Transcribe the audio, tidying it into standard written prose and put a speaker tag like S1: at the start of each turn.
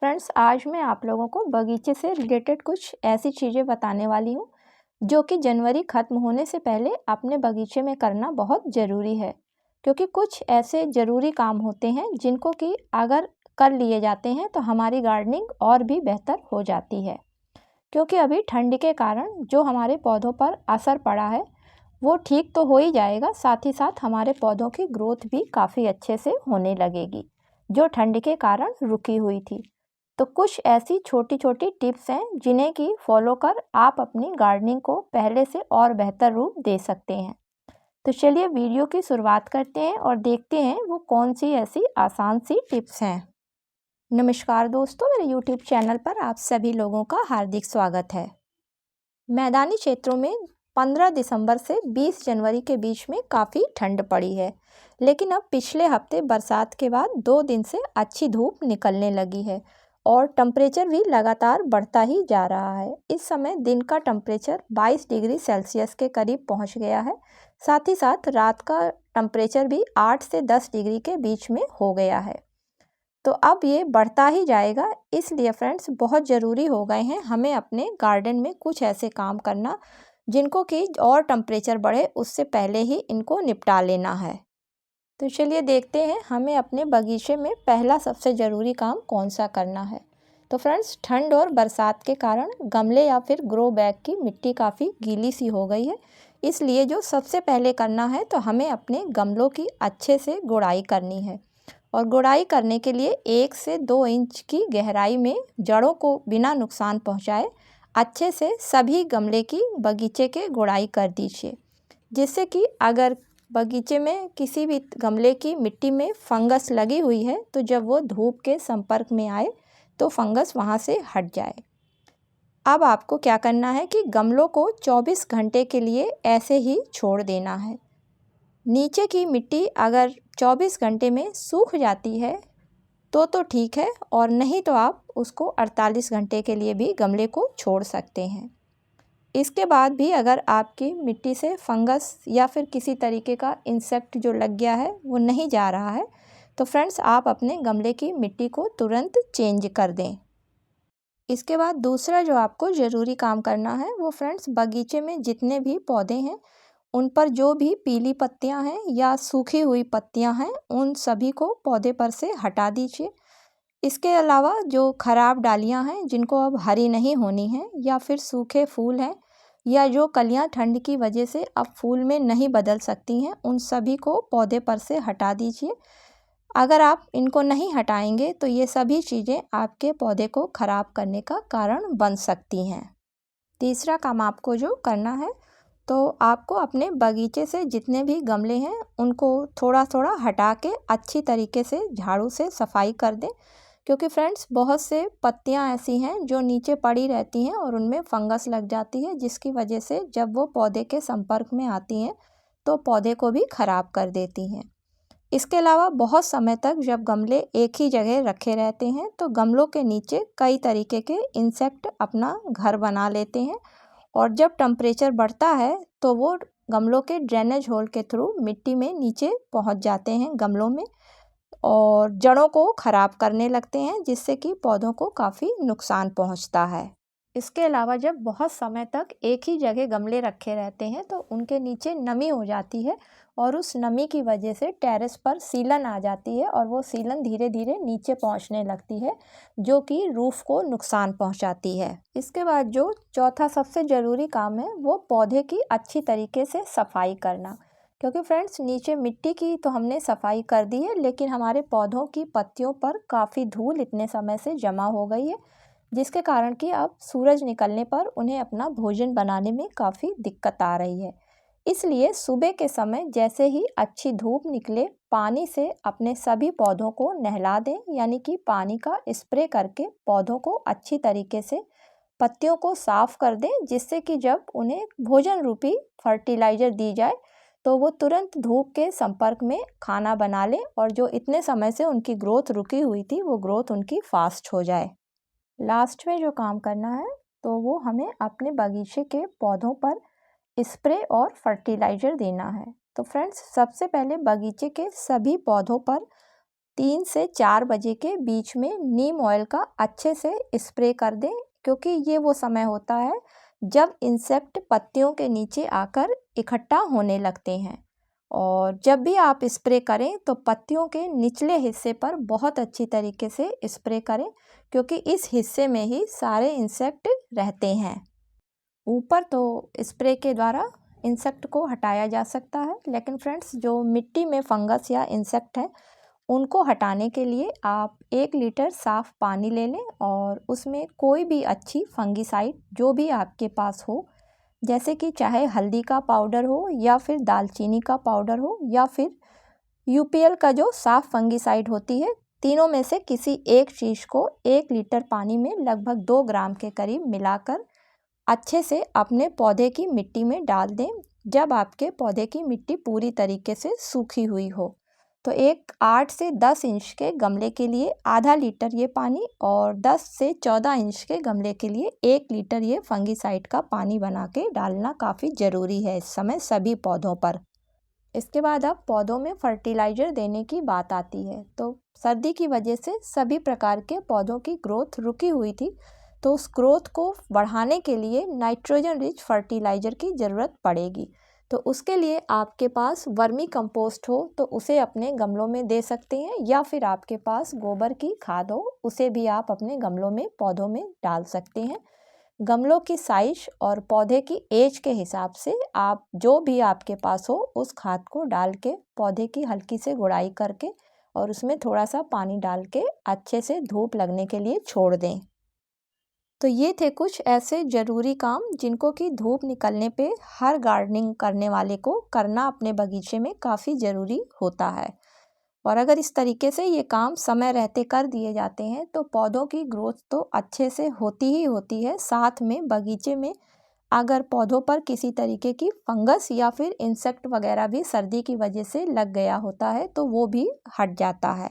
S1: Friends, आज मैं आप लोगों को बगीचे से रिलेटेड कुछ ऐसी चीज़ें बताने वाली हूँ जो कि जनवरी ख़त्म होने से पहले अपने बगीचे में करना बहुत ज़रूरी है। क्योंकि कुछ ऐसे ज़रूरी काम होते हैं जिनको कि अगर कर लिए जाते हैं तो हमारी गार्डनिंग और भी बेहतर हो जाती है। क्योंकि अभी ठंड के कारण जो हमारे पौधों पर असर पड़ा है वो ठीक तो हो ही जाएगा, साथ ही साथ हमारे पौधों की ग्रोथ भी काफ़ी अच्छे से होने लगेगी जो ठंड के कारण रुकी हुई थी। तो कुछ ऐसी छोटी छोटी टिप्स हैं जिन्हें कि फॉलो कर आप अपनी गार्डनिंग को पहले से और बेहतर रूप दे सकते हैं। तो चलिए वीडियो की शुरुआत करते हैं और देखते हैं वो कौन सी ऐसी आसान सी टिप्स हैं। नमस्कार दोस्तों, मेरे यूट्यूब चैनल पर आप सभी लोगों का हार्दिक स्वागत है। मैदानी क्षेत्रों में 15 दिसंबर से 20 जनवरी के बीच में काफ़ी ठंड पड़ी है, लेकिन अब पिछले हफ्ते बरसात के बाद 2 दिन से अच्छी धूप निकलने लगी है और टेम्परेचर भी लगातार बढ़ता ही जा रहा है। इस समय दिन का टेम्परेचर 22 डिग्री सेल्सियस के करीब पहुंच गया है। साथ ही साथ रात का टेम्परेचर भी 8 से 10 डिग्री के बीच में हो गया है। तो अब ये बढ़ता ही जाएगा, इसलिए फ्रेंड्स बहुत ज़रूरी हो गए हैं हमें अपने गार्डन में कुछ ऐसे काम करना जिनको कि और टेम्परेचर बढ़े उससे पहले ही इनको निपटा लेना है। तो चलिए देखते हैं हमें अपने बगीचे में पहला सबसे ज़रूरी काम कौन सा करना है। तो फ्रेंड्स, ठंड और बरसात के कारण गमले या फिर ग्रो बैग की मिट्टी काफ़ी गीली सी हो गई है, इसलिए जो सबसे पहले करना है तो हमें अपने गमलों की अच्छे से गुड़ाई करनी है। और गुड़ाई करने के लिए 1 से 2 इंच की गहराई में जड़ों को बिना नुकसान पहुंचाए अच्छे से सभी गमले की बगीचे के गुड़ाई कर दीजिए, जिससे कि अगर बगीचे में किसी भी गमले की मिट्टी में फंगस लगी हुई है तो जब वो धूप के संपर्क में आए तो फंगस वहाँ से हट जाए। अब आपको क्या करना है कि गमलों को 24 घंटे के लिए ऐसे ही छोड़ देना है। नीचे की मिट्टी अगर 24 घंटे में सूख जाती है तो ठीक है, और नहीं तो आप उसको 48 घंटे के लिए भी गमले को छोड़ सकते हैं। इसके बाद भी अगर आपकी मिट्टी से फंगस या फिर किसी तरीके का इंसेक्ट जो लग गया है वो नहीं जा रहा है तो फ्रेंड्स आप अपने गमले की मिट्टी को तुरंत चेंज कर दें। इसके बाद दूसरा जो आपको ज़रूरी काम करना है वो फ्रेंड्स, बगीचे में जितने भी पौधे हैं उन पर जो भी पीली पत्तियां हैं या सूखी हुई पत्तियां हैं उन सभी को पौधे पर से हटा दीजिए। इसके अलावा जो खराब डालियां हैं जिनको अब हरी नहीं होनी है, या फिर सूखे फूल हैं या जो कलियां ठंड की वजह से अब फूल में नहीं बदल सकती हैं, उन सभी को पौधे पर से हटा दीजिए। अगर आप इनको नहीं हटाएंगे तो ये सभी चीज़ें आपके पौधे को ख़राब करने का कारण बन सकती हैं। तीसरा काम आपको जो करना है तो आपको अपने बगीचे से जितने भी गमले हैं उनको थोड़ा थोड़ा हटा के अच्छी तरीके से झाड़ू से सफाई कर दें। क्योंकि फ्रेंड्स बहुत से पत्तियां ऐसी हैं जो नीचे पड़ी रहती हैं और उनमें फंगस लग जाती है, जिसकी वजह से जब वो पौधे के संपर्क में आती हैं तो पौधे को भी ख़राब कर देती हैं। इसके अलावा बहुत समय तक जब गमले एक ही जगह रखे रहते हैं तो गमलों के नीचे कई तरीके के इंसेक्ट अपना घर बना लेते हैं, और जब टेम्परेचर बढ़ता है तो वो गमलों के ड्रेनेज होल के थ्रू मिट्टी में नीचे पहुंच जाते हैं गमलों में और जड़ों को ख़राब करने लगते हैं, जिससे कि पौधों को काफ़ी नुकसान पहुंचता है। इसके अलावा जब बहुत समय तक एक ही जगह गमले रखे रहते हैं तो उनके नीचे नमी हो जाती है और उस नमी की वजह से टेरेस पर सीलन आ जाती है और वो सीलन धीरे धीरे नीचे पहुंचने लगती है, जो कि रूफ को नुकसान पहुंचाती है। इसके बाद जो चौथा सबसे ज़रूरी काम है वो पौधे की अच्छी तरीके से सफाई करना। क्योंकि फ्रेंड्स नीचे मिट्टी की तो हमने सफाई कर दी है, लेकिन हमारे पौधों की पत्तियों पर काफ़ी धूल इतने समय से जमा हो गई है, जिसके कारण कि अब सूरज निकलने पर उन्हें अपना भोजन बनाने में काफ़ी दिक्कत आ रही है। इसलिए सुबह के समय जैसे ही अच्छी धूप निकले पानी से अपने सभी पौधों को नहला दें, यानी कि पानी का स्प्रे करके पौधों को अच्छी तरीके से पत्तियों को साफ कर दें, जिससे कि जब उन्हें भोजन रूपी फर्टिलाइज़र दी जाए तो वो तुरंत धूप के संपर्क में खाना बना लें और जो इतने समय से उनकी ग्रोथ रुकी हुई थी वो ग्रोथ उनकी फास्ट हो जाए। लास्ट में जो काम करना है तो वो हमें अपने बगीचे के पौधों पर स्प्रे और फर्टिलाइज़र देना है। तो फ्रेंड्स सबसे पहले बगीचे के सभी पौधों पर 3 से 4 बजे के बीच में नीम ऑयल का अच्छे से स्प्रे कर दें, क्योंकि ये वो समय होता है जब इंसेक्ट पत्तियों के नीचे आकर इकट्ठा होने लगते हैं। और जब भी आप स्प्रे करें तो पत्तियों के निचले हिस्से पर बहुत अच्छी तरीके से स्प्रे करें, क्योंकि इस हिस्से में ही सारे इंसेक्ट रहते हैं। ऊपर तो स्प्रे के द्वारा इंसेक्ट को हटाया जा सकता है, लेकिन फ्रेंड्स जो मिट्टी में फंगस या इंसेक्ट है उनको हटाने के लिए आप 1 लीटर साफ़ पानी ले लें और उसमें कोई भी अच्छी फंगिसाइड जो भी आपके पास हो, जैसे कि चाहे हल्दी का पाउडर हो या फिर दालचीनी का पाउडर हो या फिर यूपीएल का जो साफ़ फंगिसाइड होती है, तीनों में से किसी एक चीज़ को 1 लीटर पानी में लगभग 2 ग्राम के करीब मिलाकर अच्छे से अपने पौधे की मिट्टी में डाल दें। जब आपके पौधे की मिट्टी पूरी तरीके से सूखी हुई हो तो एक 8 से 10 इंच के गमले के लिए आधा लीटर ये पानी और 10 से 14 इंच के गमले के लिए 1 लीटर ये फंगिसाइड का पानी बना के डालना काफ़ी ज़रूरी है इस समय सभी पौधों पर। इसके बाद अब पौधों में फर्टिलाइज़र देने की बात आती है। तो सर्दी की वजह से सभी प्रकार के पौधों की ग्रोथ रुकी हुई थी, तो उस ग्रोथ को बढ़ाने के लिए नाइट्रोजन रिच फर्टिलाइज़र की ज़रूरत पड़ेगी। तो उसके लिए आपके पास वर्मी कंपोस्ट हो तो उसे अपने गमलों में दे सकते हैं, या फिर आपके पास गोबर की खाद हो उसे भी आप अपने गमलों में पौधों में डाल सकते हैं। गमलों की साइज और पौधे की एज के हिसाब से आप जो भी आपके पास हो उस खाद को डाल के पौधे की हल्की से गुड़ाई करके और उसमें थोड़ा सा पानी डाल के अच्छे से धूप लगने के लिए छोड़ दें। तो ये थे कुछ ऐसे ज़रूरी काम जिनको कि धूप निकलने पे हर गार्डनिंग करने वाले को करना अपने बगीचे में काफ़ी ज़रूरी होता है। और अगर इस तरीके से ये काम समय रहते कर दिए जाते हैं तो पौधों की ग्रोथ तो अच्छे से होती ही होती है, साथ में बगीचे में अगर पौधों पर किसी तरीके की फंगस या फिर इंसेक्ट वगैरह भी सर्दी की वजह से लग गया होता है तो वो भी हट जाता है।